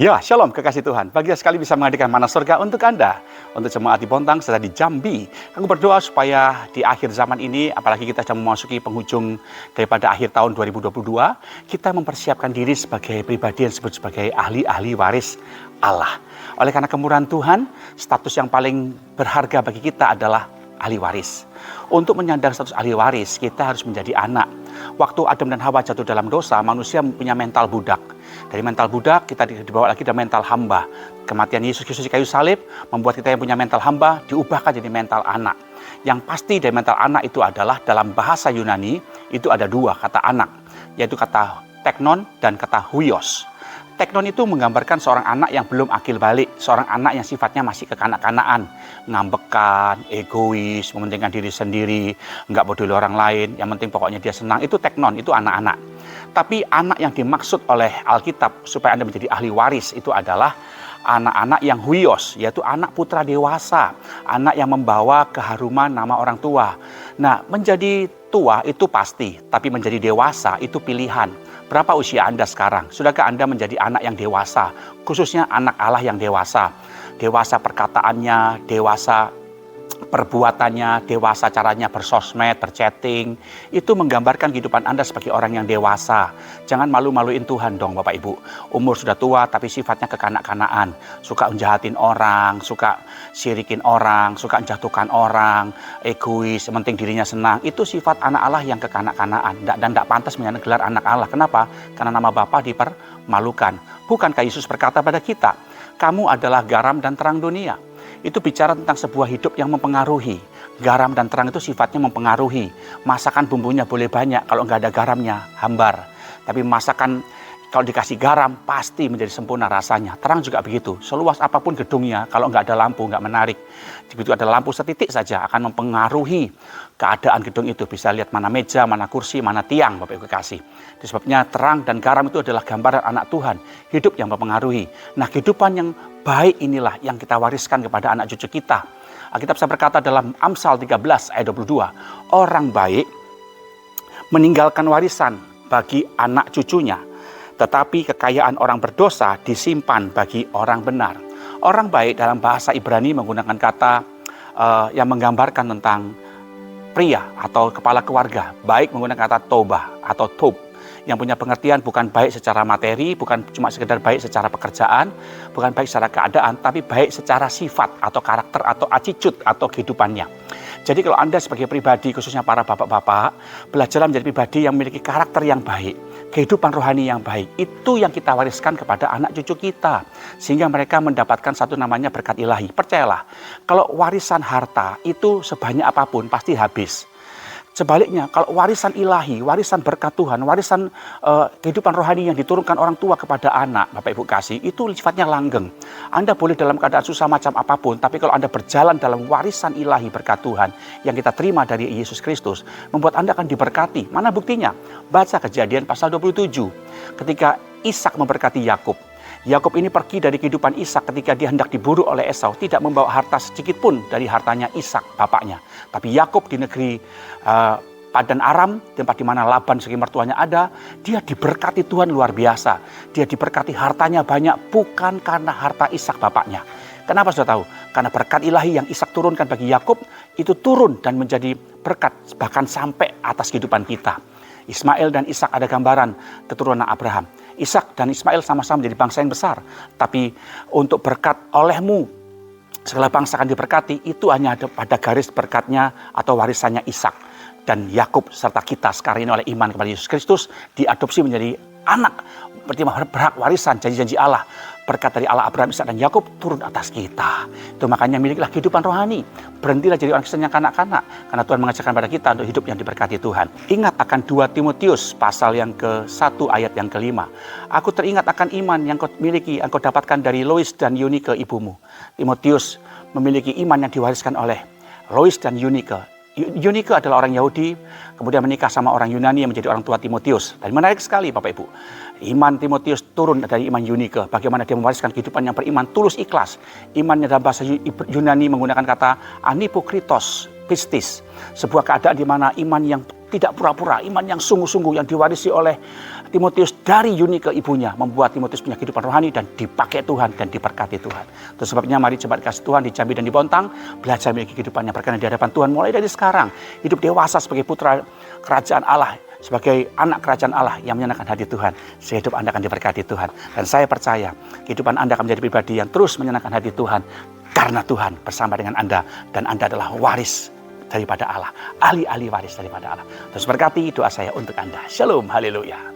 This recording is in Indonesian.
Ya, shalom kekasih Tuhan. Bahagia sekali bisa menghadirkan Mana Surga untuk Anda, untuk jemaat di Bontang serta di Jambi. Aku berdoa supaya di akhir zaman ini, apalagi kita sedang memasuki penghujung daripada akhir tahun 2022, kita mempersiapkan diri sebagai pribadi yang disebut sebagai ahli-ahli waris Allah. Oleh karena kemurahan Tuhan, status yang paling berharga bagi kita adalah ahli waris. Untuk menyandang status ahli waris, kita harus menjadi anak. Waktu Adam dan Hawa jatuh dalam dosa, manusia punya mental budak. Dari mental budak, kita dibawa lagi dalam mental hamba. Kematian Yesus Kristus di kayu salib membuat kita yang punya mental hamba diubahkan jadi mental anak. Yang pasti dari mental anak itu adalah dalam bahasa Yunani, itu ada dua kata anak, yaitu kata teknon dan kata huios. Teknon itu menggambarkan seorang anak yang belum akil balik, seorang anak yang sifatnya masih kekanak-kanakan, ngambekan, egois, mementingkan diri sendiri, nggak peduli orang lain, yang penting pokoknya dia senang. Itu teknon, itu anak-anak. Tapi anak yang dimaksud oleh Alkitab supaya Anda menjadi ahli waris itu adalah anak-anak yang huios, yaitu anak putra dewasa, anak yang membawa keharuman nama orang tua. Nah, menjadi tua itu pasti, tapi menjadi dewasa itu pilihan. Berapa usia Anda sekarang? Sudahkah Anda menjadi anak yang dewasa? Khususnya anak Allah yang dewasa. Dewasa perkataannya, dewasa perbuatannya, dewasa caranya bersosmed, berchatting. Itu menggambarkan kehidupan Anda sebagai orang yang dewasa. Jangan malu-maluin Tuhan dong Bapak Ibu. Umur sudah tua tapi sifatnya kekanak-kanaan. Suka menjahatin orang, suka sirikin orang, suka menjatuhkan orang, egois, penting dirinya senang. Itu sifat anak Allah yang kekanak-kanaan. Dan tidak pantas menyandang gelar anak Allah. Kenapa? Karena nama Bapa dipermalukan. Bukankah Yesus berkata pada kita, kamu adalah garam dan terang dunia. Itu bicara tentang sebuah hidup yang mempengaruhi. Garam dan terang itu sifatnya mempengaruhi. Masakan bumbunya boleh banyak, kalau nggak ada garamnya, hambar. Tapi masakan kalau dikasih garam, pasti menjadi sempurna rasanya. Terang juga begitu. Seluas apapun gedungnya, kalau nggak ada lampu, nggak menarik. Begitu ada lampu setitik saja, akan mempengaruhi keadaan gedung itu. Bisa lihat mana meja, mana kursi, mana tiang, Bapak Ibu kasih. Itu sebabnya terang dan garam itu adalah gambaran anak Tuhan. Hidup yang mempengaruhi. Nah, kehidupan yang baik inilah yang kita wariskan kepada anak cucu kita. Alkitab bisa berkata dalam Amsal 13 ayat 22, orang baik meninggalkan warisan bagi anak cucunya, tetapi kekayaan orang berdosa disimpan bagi orang benar. Orang baik dalam bahasa Ibrani menggunakan kata yang menggambarkan tentang pria atau kepala keluarga. Baik menggunakan kata tobah atau tob, yang punya pengertian bukan baik secara materi, bukan cuma sekedar baik secara pekerjaan, bukan baik secara keadaan, tapi baik secara sifat atau karakter atau attitude atau kehidupannya. Jadi kalau Anda sebagai pribadi, khususnya para bapak-bapak, belajar menjadi pribadi yang memiliki karakter yang baik, kehidupan rohani yang baik, itu yang kita wariskan kepada anak cucu kita. Sehingga mereka mendapatkan satu namanya berkat ilahi. Percayalah, kalau warisan harta itu sebanyak apapun pasti habis. Sebaliknya, kalau warisan ilahi, warisan berkat Tuhan, warisan kehidupan rohani yang diturunkan orang tua kepada anak, Bapak Ibu kasih, itu sifatnya langgeng. Anda boleh dalam keadaan susah macam apapun, tapi kalau Anda berjalan dalam warisan ilahi berkat Tuhan yang kita terima dari Yesus Kristus, membuat Anda akan diberkati. Mana buktinya? Baca Kejadian pasal 27, ketika Ishak memberkati Yakub. Yakub ini pergi dari kehidupan Ishak ketika dia hendak diburu oleh Esau, tidak membawa harta sedikit pun dari hartanya Ishak bapaknya. Tapi Yakub di negeri Padan Aram, tempat di mana Laban sebagai mertuanya ada, dia diberkati Tuhan luar biasa. Dia diberkati hartanya banyak bukan karena harta Ishak bapaknya. Kenapa sudah tahu? Karena berkat ilahi yang Ishak turunkan bagi Yakub itu turun dan menjadi berkat bahkan sampai atas kehidupan kita. Ismail dan Ishak ada gambaran keturunan Abraham. Ishak dan Ismail sama-sama menjadi bangsa yang besar. Tapi untuk berkat olehmu, segala bangsa akan diberkati, itu hanya ada pada garis berkatnya atau warisannya Ishak. Dan Yakub serta kita sekarang ini oleh iman kepada Yesus Kristus diadopsi menjadi anak, berarti berhak warisan janji-janji Allah. Berkat dari Allah Abraham, Ishak dan Yakub turun atas kita. Itu makanya milikilah kehidupan rohani. Berhentilah jadi orang Kristen yang kanak-kanak, karena Tuhan mengajarkan pada kita untuk hidup yang diberkati Tuhan. Ingat akan 2 Timotius pasal yang ke-1 ayat yang ke-5. Aku teringat akan iman yang kau miliki, yang kau dapatkan dari Lois dan Eunike ibumu. Timotius memiliki iman yang diwariskan oleh Lois dan Eunike. Eunike adalah orang Yahudi, kemudian menikah sama orang Yunani yang menjadi orang tua Timotius. Dan menarik sekali Bapak Ibu. Iman Timotius turun dari iman Eunike. Bagaimana dia mewariskan kehidupan yang beriman, tulus ikhlas. Imannya dalam bahasa Yunani menggunakan kata anipokritos pistis. Sebuah keadaan di mana iman yang tidak pura-pura, iman yang sungguh-sungguh yang diwarisi oleh Timotius dari Yuni ke ibunya, membuat Timotius punya kehidupan rohani dan dipakai Tuhan dan diberkati Tuhan. Itu sebabnya mari coba dikasih Tuhan di Jambi dan di Bontang, belajar memiliki kehidupan yang berkenan di hadapan Tuhan mulai dari sekarang. Hidup dewasa sebagai putra kerajaan Allah, sebagai anak kerajaan Allah yang menyenangkan hati Tuhan. Sehidup Anda akan diberkati Tuhan. Dan saya percaya kehidupan Anda akan menjadi pribadi yang terus menyenangkan hati Tuhan. Karena Tuhan bersama dengan Anda. Dan Anda adalah waris daripada Allah. Ahli-ahli waris daripada Allah. Terus berkati doa saya untuk Anda. Shalom, haleluya.